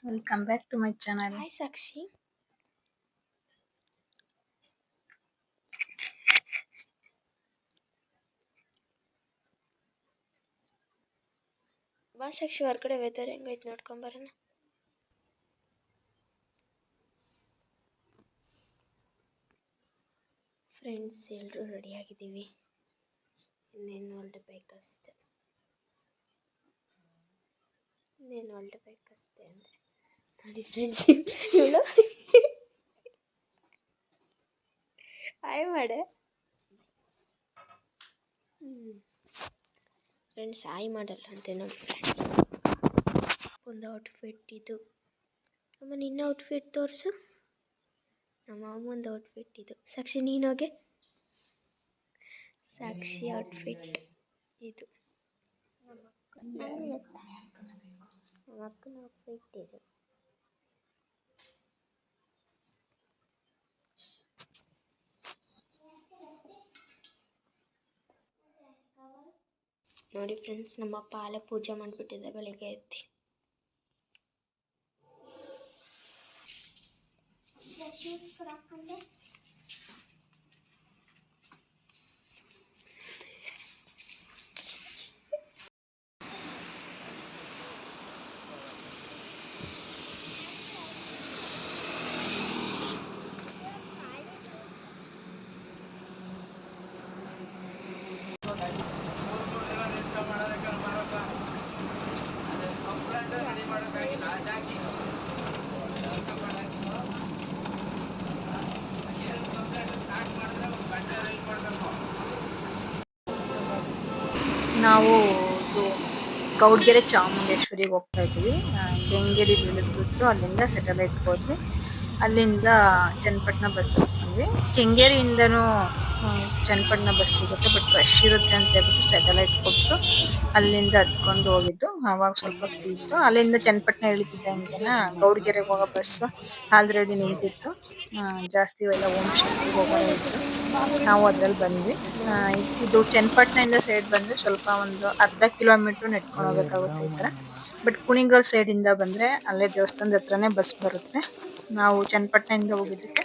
Welcome back to my channel. Hi Sakshi. ಬಾ ಸಾಕ್ಷಿ ಹೊರಗಡೆ weather ಹೆಂಗೈತೆ ನೋಡ್ಕೊಂಬರೋಣ. ಫ್ರೆಂಡ್ಸ್ ಎಲ್ಲರೂ ರೆಡಿಯಾಗಿದ್ದೀವಿ, ಇನ್ನೇನು ಹೊರಡಬೇಕಷ್ಟೆ. ಅಂದರೆ ನೋಡಿ ಫ್ರೆಂಡ್ಸ್, ಇವಳು ಹಾಯ್ ಮಾಡೆ. ಫ್ರೆಂಡ್ಸ್ ಹಾಯ್ ಮಾಡಲ್ಲ ಅಂತೆ ನೋಡಿ ಫ್ರೆಂಡ್ಸ್. ಒಂದು ಔಟ್ಫಿಟ್ ಇದು. ಅಮ್ಮ ನಿನ್ನ ಔಟ್ಫಿಟ್ ತೋರಿಸು. ನಮ್ಮ ಅಮ್ಮಂದು ಔಟ್ಫಿಟ್ ಇದು. ಸಾಕ್ಷಿ ನೀನೋಗೆ. ಸಾಕ್ಷಿ ಔಟ್ಫಿಟ್ ಇದು. ಅಕ್ಕನ ಔಟ್ಫಿಟ್ ಇದು. ನೋಡಿ ಫ್ರೆಂಡ್ಸ್, ನಮ್ಮ ಅಪ್ಪ ಅಲ್ಲೇ ಪೂಜೆ ಮಾಡಿಬಿಟ್ಟಿದ್ದೆ ಬೆಳಿಗ್ಗೆ ಎತ್ತಿ. ನಾವು ಗೌಡ್ಗೆರೆ ಚಾಮುಂಡೇಶ್ವರಿಗೆ ಹೋಗ್ತಾ ಇದ್ವಿ. ಕೆಂಗೇರಿ ಇಳಿದ್ಬಿಟ್ಟು ಅಲ್ಲಿಂದ ಸ್ಯಾಟಲೈಟ್ಗೆ ಹೋದ್ವಿ. ಅಲ್ಲಿಂದ ಚನ್ನಪಟ್ಟಣ ಬಸ್ ಹತ್ಕೊಂಡ್ವಿ. ಕೆಂಗೇರಿಯಿಂದನೂ ಚನ್ನಪಟ್ಟಣ ಬಸ್ ಸಿಗುತ್ತೆ, ಬಟ್ ರಶ್ ಇರುತ್ತೆ ಅಂತ ಹೇಳ್ಬಿಟ್ಟು ಸ್ಯಾಟಲೈಟ್ ಕೊಟ್ಟು ಅಲ್ಲಿಂದ ಹತ್ಕೊಂಡು ಹೋಗಿದ್ದು. ಅವಾಗ ಸ್ವಲ್ಪ ಫ್ರೀ ಇತ್ತು. ಅಲ್ಲಿಂದ ಚನ್ನಪಟ್ಟಣ ಇಳಿತಿದ್ದಂಗೆನ ಗೌಡ್ಗೆರೆಗೆ ಹೋಗೋ ಬಸ್ ಆಲ್ರೆಡಿ ನಿಂತಿತ್ತು. ಜಾಸ್ತಿ ಎಲ್ಲ ಓಂ ಶಕ್ತಿಗೆ ಹೋಗೋರೇ ಇತ್ತು. ನಾವು ಅದ್ರಲ್ಲಿ ಬಂದ್ವಿ. ಇದು ಚನ್ನಪಟ್ಟಣದಿಂದ ಸೈಡ್ ಬಂದ್ರೆ ಸ್ವಲ್ಪ ಒಂದು ಅರ್ಧ ಕಿಲೋಮೀಟರ್ ನೆಟ್ಕೊಂಡು ಹೋಗ್ಬೇಕಾಗುತ್ತೆ ಈ ತರ. ಬಟ್ ಕುಣಿಗಲ್ ಸೈಡ್ ಇಂದ ಬಂದ್ರೆ ಅಲ್ಲೇ ದೇವಸ್ಥಾನದ ಹತ್ರನೇ ಬಸ್ ಬರುತ್ತೆ. ನಾವು ಚನ್ನಪಟ್ಟಣದಿಂದ ಹೋಗಿದ್ದಕ್ಕೆ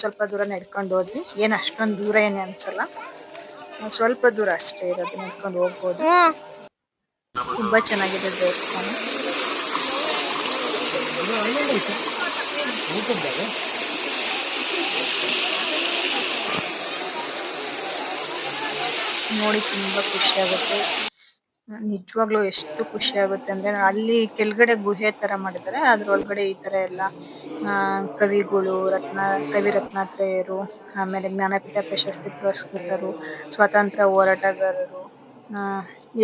ಸ್ವಲ್ಪ ದೂರ ನಡ್ಕೊಂಡು ಹೋದ್ವಿ. ಏನ್ ಅಷ್ಟೊಂದು ದೂರ ಏನೇ ಅನ್ಸಲ್ಲ, ಸ್ವಲ್ಪ ದೂರ ಅಷ್ಟೇ ಇರೋದು, ನಡ್ಕೊಂಡು ಹೋಗ್ಬೋದು. ತುಂಬಾ ಚೆನ್ನಾಗಿದೆ ದೇವಸ್ಥಾನ. ನೋಡಿ ತುಂಬಾ ಖುಷಿ ಆಗುತ್ತೆ. ನಿಜವಾಗ್ಲೂ ಎಷ್ಟು ಖುಷಿ ಆಗುತ್ತೆ ಅಂದ್ರೆ, ಅಲ್ಲಿ ಕೆಳಗಡೆ ಗುಹೆ ತರ ಮಾಡಿದ್ದಾರೆ, ಅದ್ರೊಳಗಡೆ ಈ ತರ ಎಲ್ಲ ಕವಿಗಳು, ಕವಿ ರತ್ನಾತ್ರೇಯರು, ಆಮೇಲೆ ಜ್ಞಾನಪೀಠ ಪ್ರಶಸ್ತಿ ಪುರಸ್ಕೃತರು, ಸ್ವಾತಂತ್ರ್ಯ ಹೋರಾಟಗಾರರು,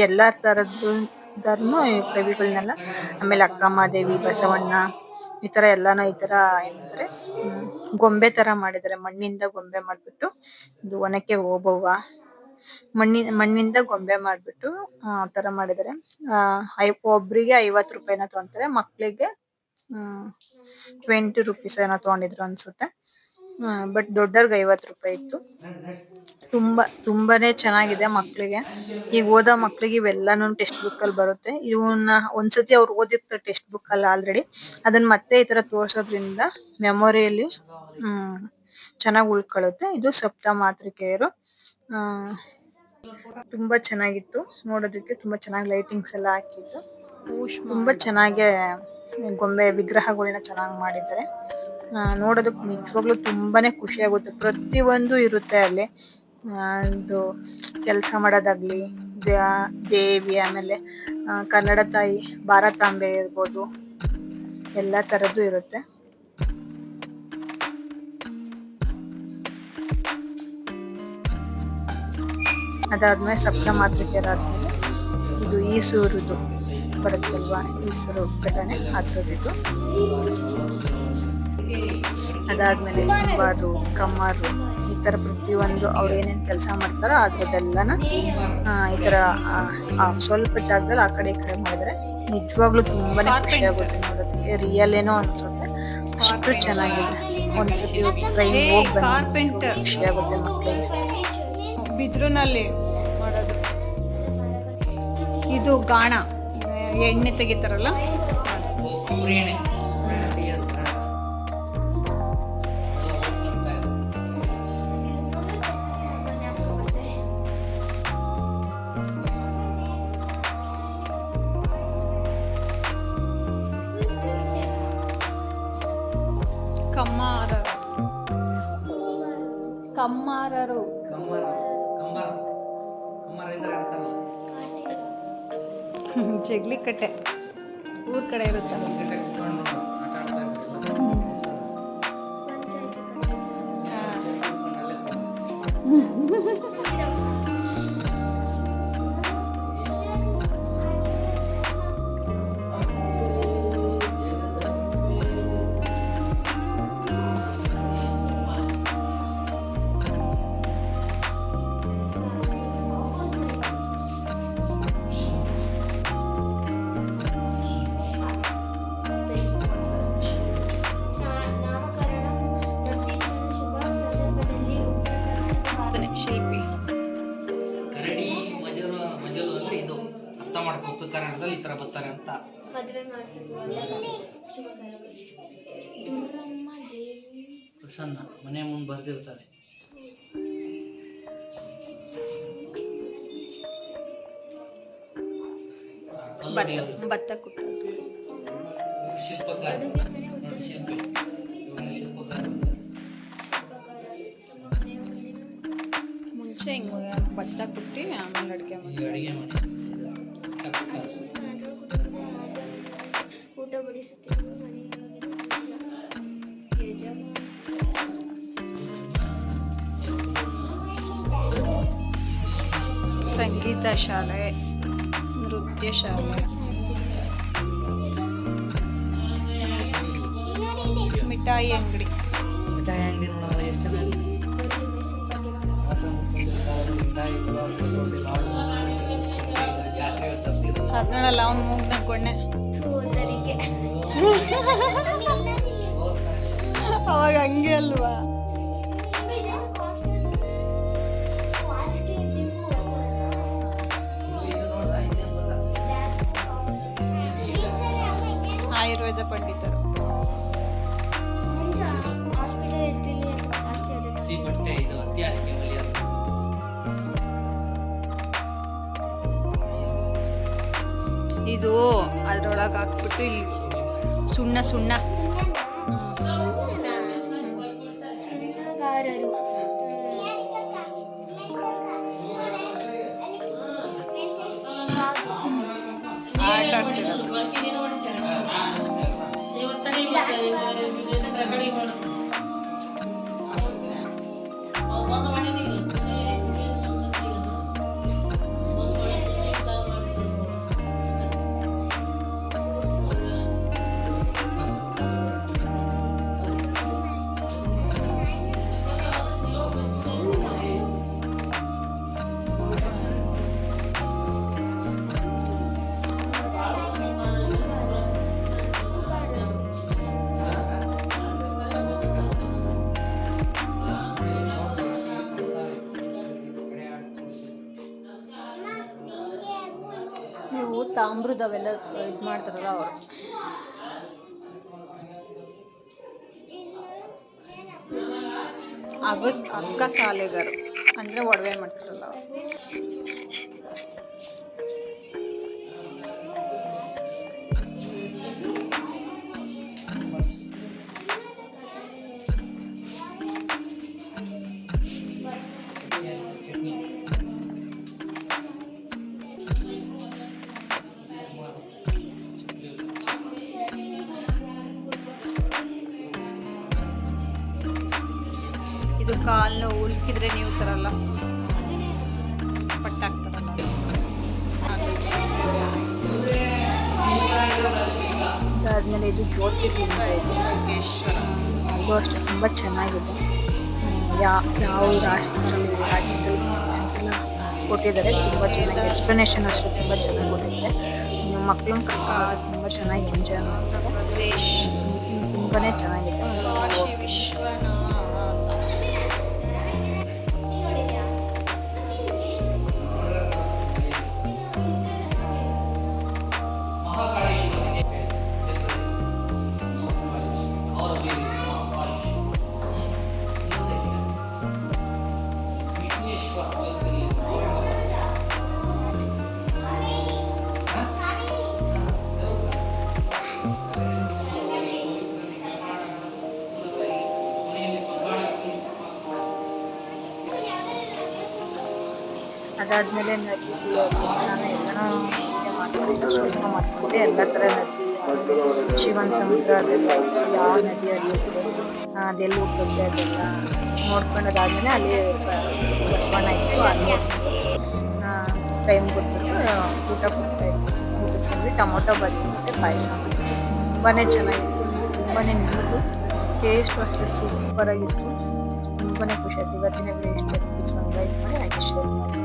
ಎಲ್ಲಾ ತರದ್ದು ಕವಿಗಳನ್ನೆಲ್ಲ, ಆಮೇಲೆ ಅಕ್ಕಮಹಾದೇವಿ, ಬಸವಣ್ಣ, ಈ ತರ ಎಲ್ಲಾನು ಈ ತರ ಏನಂತಾರೆ ಗೊಂಬೆ ತರ ಮಾಡಿದ್ದಾರೆ. ಮಣ್ಣಿಂದ ಗೊಂಬೆ ಮಾಡ್ಬಿಟ್ಟು, ಇದು ಒನಕೆ ಓಬವ್ವ ಮಣ್ಣಿಂದ ಗೊಂಬೆ ಮಾಡ್ಬಿಟ್ಟು ಆ ತರ ಮಾಡಿದ್ದಾರೆ. ಒಬ್ರಿಗೆ 50 ರೂಪಾಯಿನ ತಗೊಂತಾರೆ, ಮಕ್ಳಿಗೆ 20 ರೂಪೀಸ್ ಏನೋ ತಗೊಂಡಿದ್ರು ಅನ್ಸುತ್ತೆ. ಬಟ್ ದೊಡ್ಡವ್ರಿಗೆ 50 ರೂಪಾಯಿ ಇತ್ತು. ತುಂಬಾನೇ ಚೆನ್ನಾಗಿದೆ ಮಕ್ಳಿಗೆ. ಈಗ ಓದೋ ಮಕ್ಳಿಗೆ ಇವೆಲ್ಲಾನು ಟೆಕ್ಸ್ಟ್ ಬುಕ್ ಅಲ್ಲಿ ಬರುತ್ತೆ. ಇವನ್ನ ಒಂದ್ಸತಿ ಅವ್ರು ಓದಿರ್ತಾರೆ ಟೆಕ್ಸ್ಟ್ ಬುಕ್ ಅಲ್ಲಿ ಆಲ್ರೆಡಿ, ಅದನ್ನ ಮತ್ತೆ ಈ ತರ ತೋರ್ಸೋದ್ರಿಂದ ಮೆಮೊರಿಯಲ್ಲಿ ಚೆನ್ನಾಗಿ ಉಳ್ಕೊಳ್ಳುತ್ತೆ. ಇದು ಸಪ್ತ ಮಾತೃಕೆಯರು. ತುಂಬಾ ಚೆನ್ನಾಗಿತ್ತು ನೋಡೋದಕ್ಕೆ. ತುಂಬಾ ಚೆನ್ನಾಗಿ ಲೈಟಿಂಗ್ಸ್ ಎಲ್ಲ ಹಾಕಿದ್ರು. ತುಂಬಾ ಚೆನ್ನಾಗಿ ಗೊಂಬೆ ವಿಗ್ರಹಗಳನ್ನ ಚೆನ್ನಾಗಿ ಮಾಡಿದ್ದಾರೆ. ನೋಡೋದಕ್ಕೆ ನಿಜವಾಗ್ಲೂ ತುಂಬಾನೇ ಖುಷಿ ಆಗುತ್ತೆ. ಪ್ರತಿಯೊಂದು ಇರುತ್ತೆ ಅಲ್ಲಿ. ಇದು ಕೆಲಸ ಮಾಡೋದಾಗ್ಲಿ, ದೇವಿ, ಆಮೇಲೆ ಕನ್ನಡ ತಾಯಿ ಭಾರತಾಂಬೆ ಇರ್ಬೋದು, ಎಲ್ಲಾ ತರದ್ದು ಇರುತ್ತೆ. ಅದಾದ್ಮೇಲೆ ಸಪ್ತ ಮಾತೃಕೆಯರಾದ್ಮೇಲೆ ಇದು ಈಸೂರುದು ಬರುತ್ತಲ್ವಾ, ಈಸೂರು ಘಟನೆ ಅದ್ರದ್ದು. ಅದಾದ್ಮೇಲೆ ಕುಂಬಾರು, ಕಮ್ಮಾರು, ಈ ತರ ಪ್ರತಿಯೊಂದು ಅವ್ರು ಏನೇನ್ ಕೆಲಸ ಮಾಡ್ತಾರೋ ಅದ್ರದ್ದೆಲ್ಲನ ಈ ತರ ಸ್ವಲ್ಪ ಜಾಗದಲ್ಲಿ ಆ ಕಡೆ ಈ ಕಡೆ ಮಾಡಿದ್ರೆ ನಿಜವಾಗ್ಲೂ ತುಂಬಾನೇ ಖುಷಿ ಆಗುತ್ತೆ ನೋಡೋದಕ್ಕೆ. ರಿಯಲ್ ಏನೋ ಅನ್ಸುತ್ತೆ, ಅಷ್ಟು ಚೆನ್ನಾಗಿದೆ. ಒಂದ್ಸತಿ ಟ್ರೈನ್ ಹೋಗಿ ಬಂದು ಖುಷಿ ಆಗುತ್ತೆ ಮಕ್ಕಳಿಗೆ. ಬಿದ್ರುನಲ್ಲಿ ಮಾಡೋದು ಇದು ಗಾಣ, ಎಣ್ಣೆ ತೆಗಿತಾರಲ್ಲ. ಕೊಬ್ಬರಿ ಎಣ್ಣೆ ತೆಗಿಯೋದು ಬೇಡ. ಕಮ್ಮಾರರು ಕಮ್ಮಾರರು ಕಂಬರ ಕಂಬರ ಕಂಬರ ಇದ್ರೆ ಇರ್ತಾರಲ್ಲ ಜಗ್ಲಿ ಕಟ್ಟೆ ಊರ್ ಕಡೆ ಇರುತ್ತಲ್ಲ. ಈ ಕಡೆ ಕುತ್ಕೊಂಡು ಆಟ ಆಡ್ತಾ ಇದ್ರಲ್ಲ ಅಲ್ಲೇ ಶಿಲ್ಪಿ ಕರಡಿ ಮಜಲು ಅಂದ್ರೆ ಇದು ಅರ್ಥ ಮಾಡ್ಕೊ ಉತ್ತರ ಕನ್ನಡದಲ್ಲಿ ಈ ತರ ಬರ್ತಾರೆ ಅಂತ. ಮದುವೆ ಮಾಡಿಸಿದ್ವು ದುರ್ಗಮ್ಮ ದೇವಿ ಪ್ರಸನ್ನ ಮನೆ ಮುಂದೆ ಬರ್ದಿರ್ತಾರೆ. ಕಲ್ಲು ಹೊಡೆಯೋದು. ಭತ್ತ ಕುಟ್ಟೋದು. ಶಿಲ್ಪಕಾರ ನೋಡಿ ಶಿಲ್ಪಿ ಇವ್ರನ್ನ ಶಿಲ್ಪಕಾರ ಮುಂಚೆ ಹಿಂಗೆ ಭತ್ತ ಕುಟ್ಟಿ ಆಮೇಲೆ ಅಡುಗೆ ಮಾಡಿ ಈ ಅಡಿಗೆ ಮನೆ ಊಟ ಬಡಿಸುತ್ತಿರುವ ಮನೆಯೊಳಗಿನ ಯಜಮಾನ ಸಂಗೀತ ಶಾಲೆ, ನೃತ್ಯ ಶಾಲೆ, ಮಿಠಾಯಿ ಅಂಗಡಿ. ಮಿಠಾಯಿ ಅಂಗಡಿ ನೋಡೋಣ ಎಷ್ಟು ಜನ ಅಲ್ಲಿ? ಅದ್ ನೋಡಲ್ಲ ಅವ್ನು ಮೂಗ್ ನಕ್ಕೊಂಡೆ ಸೋದರಿಗೆ ಅವಾಗ ಹಂಗೆ ಅಲ್ವಾ. ಆಯುರ್ವೇದ ಪಂಡಿತರು. ಹಾಸ್ಪಿಟಲ್ ಇರ್ತೀನಿ ಜಾಸ್ತಿ ಅದೇ ಅತಿ ಬಟ್ಟೆ ಇದು ಅತಿ ಹಾಸಿಗೆ ಹೊಲಿಯೋದು. ಇದು ಅದ್ರೊಳಗೆ ಹಾಕ್ಬಿಟ್ಟು ಇಲ್ಲಿ ಸುಣ್ಣ ಸುಣ್ಣಗಾರರು ಆಟ ಆಡ್ತಿರೋದು. ಇವು ತಾಮ್ರದ ಅವೆಲ್ಲ ಇದು ಮಾಡ್ತಾರಲ್ಲ ಅವರು. ಅಕ್ಕ ಸಾಲೆಗಾರು ಅಂದರೆ ಒಡವೆ ಮಾಡ್ತಾರಲ್ಲ ಅವರು. ಇದು ಕಾಲು ಉಳ್ಕಿದ್ರೆ ನೀವು ತರಲ್ಲ ಪಟ್ಟಾಕ್ತಾರಲ್ಲ ಅದಾದ್ಮೇಲೆ ಇದು ಜ್ಯೋತಿರ್ಲಿಂಗ ಇದು ಯೋಗೇಶ್ವರ. ಅದು ಅಷ್ಟೇ ತುಂಬ ಚೆನ್ನಾಗಿದೆ. ಯಾವ ರಾಜ್ಯದಲ್ಲಿ ಅಂತೆಲ್ಲ ಕೊಟ್ಟಿದ್ದಾರೆ. ತುಂಬ ಚೆನ್ನಾಗಿ ಎಕ್ಸ್ಪ್ಲನೇಷನ್ ಅಷ್ಟೇ ತುಂಬ ಚೆನ್ನಾಗಿ ಕೊಟ್ಟಿದ್ದಾರೆ. ಮಕ್ಕಳು ತುಂಬ ಚೆನ್ನಾಗಿ ಎಂಜಾಯ್ ಮಾಡ್ತಾರೆ. ಪ್ರದೇಶ್ ತುಂಬಾ ಚೆನ್ನಾಗಿದೆ. ಕಾಶಿ ವಿಶ್ವನಾಥ. ಅದಾದ್ಮೇಲೆ ನದಿ ನಾನು ಎಲ್ಲನೂ ಮಾಡ್ಕೊಂಡಿದ್ದೆ, ಸ್ವಲ್ಪ ಮಾಡ್ಕೊಂಡೆ. ಎಲ್ಲ ಥರ ನದಿ, ಆಮೇಲೆ ಶಿವನ್ ಸಮುದ್ರ ಅದೆಲ್ಲ ಯಾವ ನದಿ ಹರಿಯುತ್ತೆ, ಅದೆಲ್ಲ ಹುಟ್ಟುತ್ತೆ ಅದೆಲ್ಲ ನೋಡ್ಕೊಂಡದಾದ್ಮೇಲೆ ಅಲ್ಲಿ ಬಸವಣ್ಣ ಇತ್ತು, ಅಲ್ಲಿ ನೋಡ್ಕೊಂಡು ಟೈಮ್ ಕೊಟ್ಬಿಟ್ಟು ಊಟ ಕೊಡ್ತಾ ಇದ್ವಿ. ಊಟಕ್ಕೆ ಬಂದ್ವಿ. ಟೊಮೊಟೊ ಬಾಜಿ ಮತ್ತು ಪಾಯಸ ಮಾಡಿದ್ವಿ. ತುಂಬಾ ಚೆನ್ನಾಗಿತ್ತು, ತುಂಬಾ ನೀರು, ಟೇಸ್ಟ್ ಅಷ್ಟೇ ಸೂಪರಾಗಿತ್ತು. ತುಂಬಾ ಖುಷಿ ಆಯ್ತು. ಇವತ್ತಿನ ವಿಡಿಯೋ ಇಷ್ಟ ಆಯ್ತು. ಪ್ಲೀಸ್ ಒಂದು ಲೈಕ್ ಮಾಡಿ ಹಾಗೆ ಶೇರ್ ಮಾಡಿ.